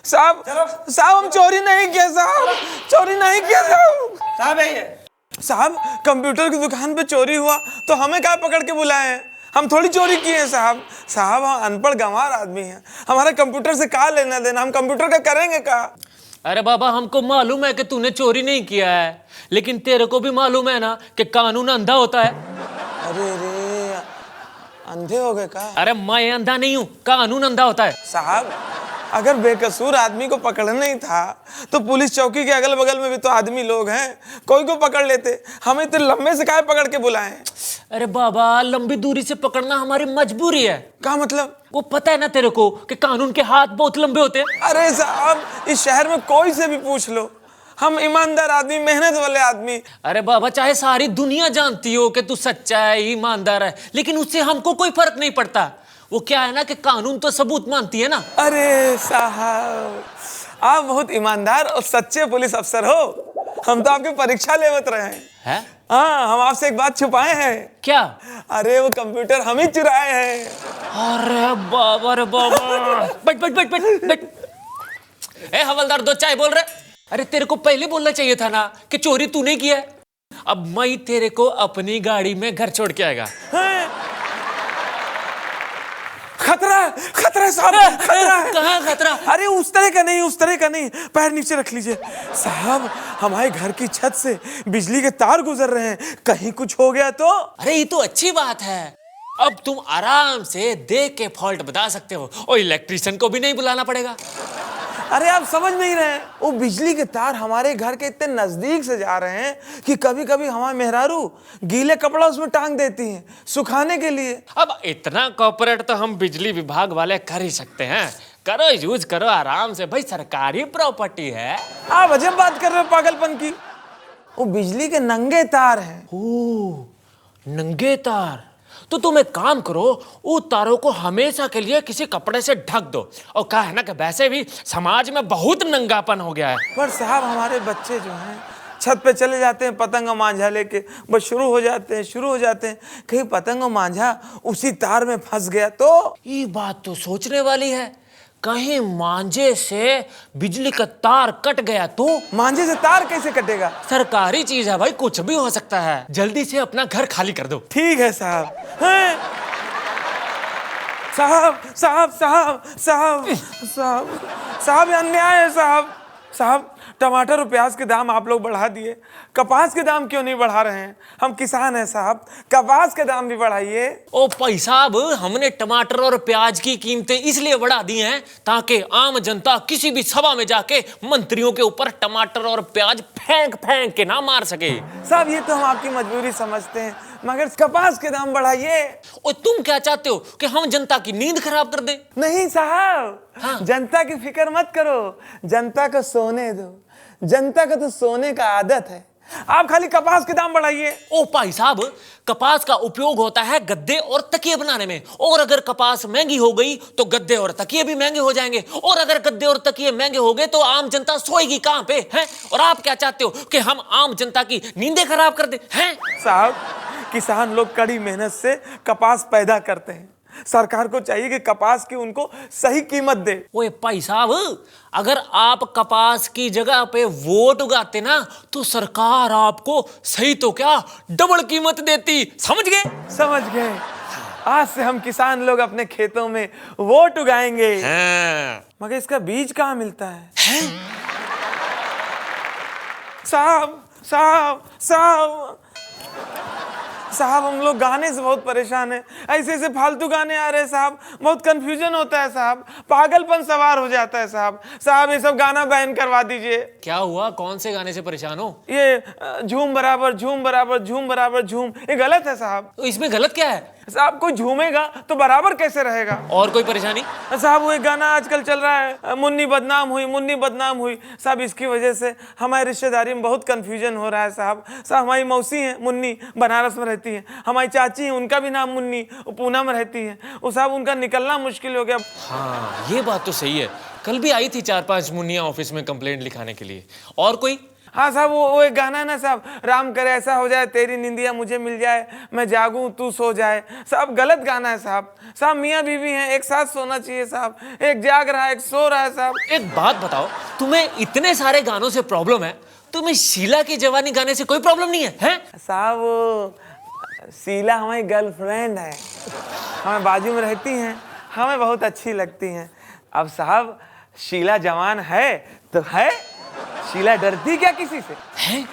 साहब साहब हम चोरी नहीं किया साहब, चोरी नहीं किया साहब। साहब है ये। साहब कंप्यूटर की दुकान पे चोरी हुआ तो हमें क्या पकड़ के बुलाए हैं? हम थोड़ी चोरी किए हैं साहब। साहब हम अनपढ़ गंवार आदमी हैं, हमारे कंप्यूटर से क्या लेना देना, हम कंप्यूटर का करेंगे क्या? अरे बाबा हमको मालूम है कि तूने चोरी नहीं किया है, लेकिन तेरे को भी मालूम है ना कि कानून अंधा होता है। अरे रे, अंधे हो गए क्या? अरे मैं अंधा नहीं हूँ, कानून अंधा होता है। साहब अगर बेकसूर आदमी को पकड़ना ही था तो पुलिस चौकी के अगल बगल में भी तो आदमी लोग हैं, कोई को पकड़ लेते, हमें इतने लंबे से काहे पकड़ के बुलाए? अरे बाबा लंबी दूरी से पकड़ना हमारी मजबूरी है। क्या मतलब? वो पता है ना तेरे को कि कानून के हाथ बहुत लंबे होते हैं। अरे साहब इस शहर में कोई से भी पूछ लो, हम ईमानदार आदमी, मेहनत वाले आदमी। अरे बाबा चाहे सारी दुनिया जानती हो कि तू सच्चा है, ईमानदार है, लेकिन उससे हमको कोई फर्क नहीं पड़ता। वो क्या है ना कि कानून तो सबूत मानती है ना। अरे साहब आप बहुत ईमानदार और सच्चे पुलिस अफसर हो, हम तो आपकी परीक्षा लेवत रहे हैं। है? हाँ हम आपसे एक बात छुपाए हैं। क्या? अरे वो कंप्यूटर हम ही चुराए हैं। अरे बाबा रे बाबा बैठ बैठ बैठ बैठ बैठ। ए हवलदार दो चाय बोल रहे। अरे तेरे को पहले बोलना चाहिए था ना कि चोरी तूने किया है। अब मैं तेरे को अपनी गाड़ी में घर छोड़ के आएगा। खतरा खतरा साहब, खतरा। कहाँ खतरा? अरे उस तरह का नहीं, उस तरह का नहीं, पैर नीचे रख लीजिए साहब। हमारे घर की छत से बिजली के तार गुजर रहे हैं, कहीं कुछ हो गया तो? अरे ये तो अच्छी बात है, अब तुम आराम से देख के फॉल्ट बता सकते हो और इलेक्ट्रिशियन को भी नहीं बुलाना पड़ेगा। अरे आप समझ नहीं रहे, वो बिजली के तार हमारे घर के इतने नजदीक से जा रहे हैं कि कभी कभी हमारे मेहरारू गीले कपड़ा उसमें टांग देती हैं सुखाने के लिए। अब इतना कॉर्पोरेट तो हम बिजली विभाग वाले कर ही सकते हैं। करो यूज करो आराम से, भाई सरकारी प्रॉपर्टी है। आप अजब बात कर रहे हो पागलपन की, वो बिजली के नंगे तार हैं। ओह नंगे तार, तो तुम एक काम करो, उन तारों को हमेशा के लिए किसी कपड़े से ढक दो। और कहा है ना कि वैसे भी समाज में बहुत नंगापन हो गया है। पर साहब हमारे बच्चे जो हैं छत पे चले जाते हैं पतंग और मांझा लेके, बस शुरू हो जाते हैं। कहीं पतंग और मांझा उसी तार में फंस गया तो? ये बात तो सोचने वाली है, कहीं मांझे से बिजली का तार कट गया तो? मांझे से तार कैसे कटेगा? सरकारी चीज है भाई, कुछ भी हो सकता है। जल्दी से अपना घर खाली कर दो। ठीक है साहब। हैं? साहब साहब साहब साहब साहब साहब ये अन्याय है साहब। साहब टमाटर और प्याज के दाम आप लोग बढ़ा दिए, कपास के दाम क्यों नहीं बढ़ा रहे हैं? हम किसान हैं साहब, कपास के दाम भी बढ़ाइए। ओ भाई साहब हमने टमाटर और प्याज की कीमतें इसलिए बढ़ा दी हैं ताकि आम जनता किसी भी सभा में जाके मंत्रियों के ऊपर टमाटर और प्याज फेंक फेंक के ना मार सके। साहब ये तो हम आपकी मजबूरी समझते हैं, मगर कपास के दाम बढ़ाइए। और तुम क्या चाहते हो कि हम जनता की नींद खराब कर दें? नहीं साहब, हाँ। जनता की फिक्र मत करो, जनता को सोने दो, जनता का तो सोने का आदत है। आप खाली कपास के दाम बढ़ाइए। ओ भाई साहब कपास का उपयोग होता है गद्दे और तकिए बनाने में, और अगर कपास महंगी हो गई तो गद्दे और तकिए भी महंगे हो जाएंगे, और अगर गद्दे और तकिए महंगे हो गए तो आम जनता सोएगी कहां पे? हैं? और आप क्या चाहते हो कि हम आम जनता की नींदें खराब कर दें? हैं? साहब किसान लोग कड़ी मेहनत से कपास पैदा करते हैं, सरकार को चाहिए कि कपास की उनको सही कीमत दे। ओए भाई साहब अगर आप कपास की जगह पे वोट उगाते ना तो सरकार आपको सही तो क्या डबल कीमत देती। समझ गए? समझ गए। आज से हम किसान लोग अपने खेतों में वोट उगाएंगे। मगर इसका बीज कहाँ मिलता है? साहब साहब साहब साहब हम लोग गाने से बहुत परेशान हैं, ऐसे ऐसे फालतू गाने आ रहे हैं साहब, बहुत कंफ्यूजन होता है साहब, पागलपन सवार हो जाता है साहब। साहब ये सब गाना बैन करवा दीजिए। क्या हुआ, कौन से गाने से परेशान हो? ये झूम बराबर झूम बराबर झूम बराबर झूम, ये गलत है साहब। तो इसमें गलत क्या है? साहब कोई झूमेगा तो बराबर कैसे रहेगा? और कोई परेशानी? साहब वो एक गाना आजकल चल रहा है, मुन्नी बदनाम हुई, मुन्नी बदनाम हुई। साहब इसकी वजह से हमारी रिश्तेदारी में बहुत कंफ्यूजन हो रहा है साहब। साहब हमारी मौसी हैं मुन्नी, बनारस में रहती हैं, हमारी चाची हैं उनका भी नाम मुन्नी, वो पूना में रहती हैं। वो साहब उनका निकलना मुश्किल हो गया। हाँ ये बात तो सही है, कल भी आई थी 4-5 मुन्नियाँ ऑफिस में कंप्लेंट लिखाने के लिए। और कोई? हाँ साहब, वो एक गाना है ना साहब, राम करे ऐसा हो जाए तेरी निंदिया मुझे मिल जाए, मैं जागूं तू सो जाए। साहब गलत गाना है साहब। साहब मियाँ बीवी हैं, एक साथ सोना चाहिए साहब। एक जाग रहा है, एक सो रहा है साहब। एक बात बताओ, तुम्हें इतने सारे गानों से प्रॉब्लम है, तुम्हें शीला की जवानी गाने से कोई प्रॉब्लम नहीं है, हैं? साहब वो शीला हमारी गर्लफ्रेंड है, हमें बाजू में रहती हैं, हमें बहुत अच्छी लगती हैं। अब साहब शीला जवान है तो है, शीला डरती क्या किसी से? हैं?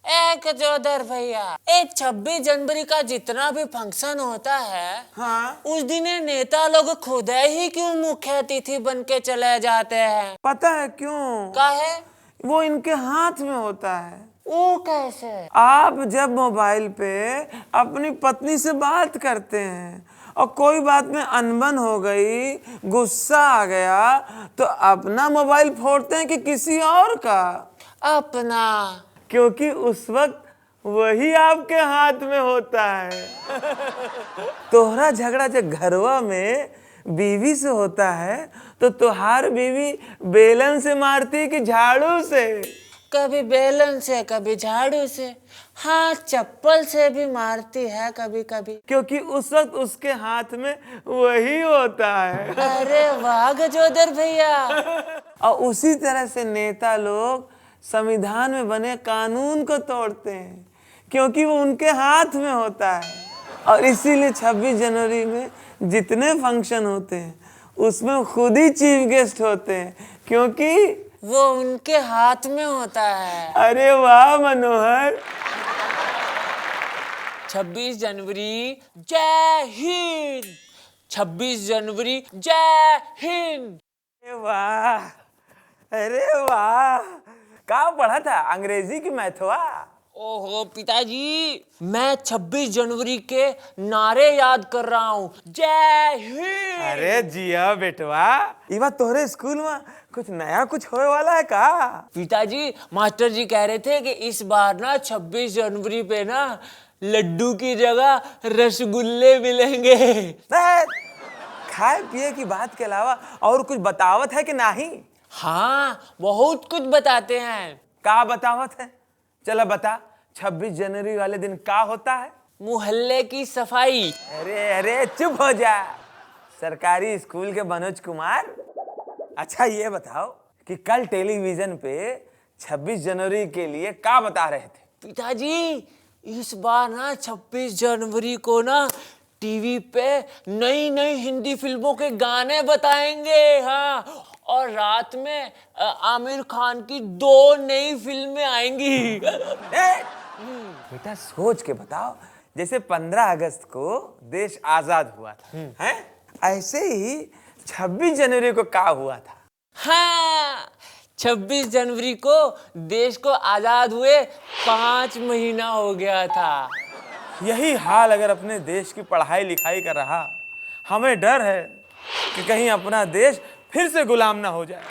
एक जोदर भैया, एक 26 जनवरी का जितना भी फंक्शन होता है, हाँ उस दिन ये नेता लोग खुद ही क्यों मुख्य अतिथि बन के चले जाते हैं? पता है क्यों? काहे? वो इनके हाथ में होता है। वो कैसे? आप जब मोबाइल पे अपनी पत्नी से बात करते हैं और कोई बात में अनबन हो गई, गुस्सा आ गया, तो अपना मोबाइल फोड़ते हैं कि किसी और का? अपना। क्योंकि उस वक्त वही आपके हाथ में होता है। तोहरा झगड़ा जब घरवा में बीवी से होता है तो तुहार बीवी बेलन से मारती है कि झाड़ू से? कभी बेलन से, कभी झाड़ू से, हाँ चप्पल से भी मारती है कभी कभी। क्योंकि उस वक्त उसके हाथ में वही होता है। अरे वाह गजोदर भैया। और उसी तरह से नेता लोग संविधान में बने कानून को तोड़ते हैं, क्योंकि वो उनके हाथ में होता है। और इसीलिए 26 जनवरी में जितने फंक्शन होते हैं उसमें खुद ही चीफ गेस्ट होते हैं, क्योंकि वो उनके हाथ में होता है। अरे वाह मनोहर। 26 जनवरी जय हिंद, 26 जनवरी जय हिंद। अरे वाह, अरे वाह, कहाँ पढ़ा था, अंग्रेजी की मैथवा? ओहो पिताजी, मैं 26 जनवरी के नारे याद कर रहा हूँ। जय हिंद। अरे जिया बेटवा, ये बात तोहरे स्कूल में कुछ नया कुछ होने वाला है का? पिताजी, मास्टर जी कह रहे थे कि इस बार ना 26 जनवरी पे ना लड्डू की जगह रसगुल्ले मिलेंगे। खाए पिए की बात के अलावा और कुछ बतावत है कि नहीं? हाँ, बहुत कुछ बताते हैं। का बतावत है? चला बता, 26 जनवरी वाले दिन का होता है? मोहल्ले की सफाई। अरे अरे चुप हो जा, सरकारी स्कूल के मनोज कुमार। अच्छा ये बताओ कि कल टेलीविजन पे 26 जनवरी के लिए का बता रहे थे? पिताजी, इस बार ना 26 जनवरी को ना टीवी पे नई नई हिंदी फिल्मों के गाने बताएंगे। हाँ, और रात में आमिर खान की 2 नई फिल्में आएंगी। बेटा सोच के बताओ, जैसे 15 अगस्त को देश आजाद हुआ था, हैं? ऐसे ही 26 जनवरी को का हुआ था? हाँ, 26 जनवरी को देश को आजाद हुए 5 महीना हो गया था। यही हाल अगर अपने देश की पढ़ाई लिखाई का रहा, हमें डर है कि कहीं अपना देश फिर से गुलाम ना हो जाए।